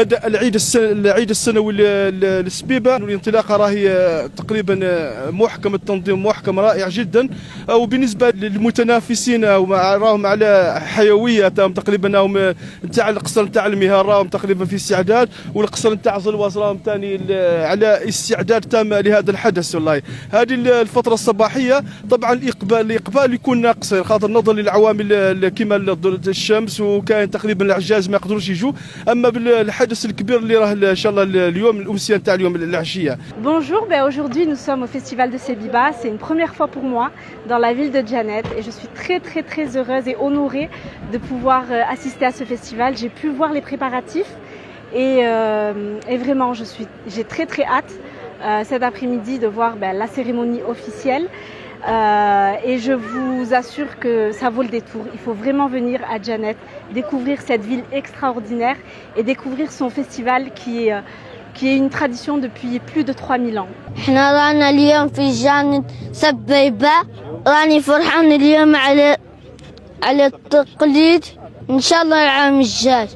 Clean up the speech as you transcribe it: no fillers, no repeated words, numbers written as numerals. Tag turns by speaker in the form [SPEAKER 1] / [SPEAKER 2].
[SPEAKER 1] بدأ العيد السنوي للسبيبة. الانطلاقة راهي تقريبا محكم التنظيم، محكم رائع جدا. وبالنسبة للمتنافسين راهم على حيوية تقريبا، راهم نتاع القصر نتاع المهار راهم تقريبا في استعداد، والقصر نتاع زلواز راهم ثاني على استعداد تام لهذا الحدث. والله هذه الفترة الصباحية طبعا الإقبال يكون ناقص، خاطر نظرا للعوامل كما الشمس، وكاين تقريبا العجاز ما يقدروش يجوا. اما بالحدث الكبير اللي راه ان شاء الله اليوم الامسيه نتاع اليوم العشيه.
[SPEAKER 2] Bonjour, aujourd'hui nous sommes au festival de Sebibas. C'est une première fois pour moi dans la ville de Djanet et je suis très heureuse et honorée de pouvoir assister à ce festival. J'ai pu voir les préparatifs et vraiment j'ai très hâte cet après-midi de voir la cérémonie officielle. Et je vous assure que ça vaut le détour. Il faut vraiment venir à Djanet, découvrir cette ville extraordinaire et découvrir son festival qui est une tradition depuis plus de 3000 ans.
[SPEAKER 3] احنا رانا اليوم في جنة سبيبة، راني فرحان اليوم على التقليد، ان شاء الله العام الجاي.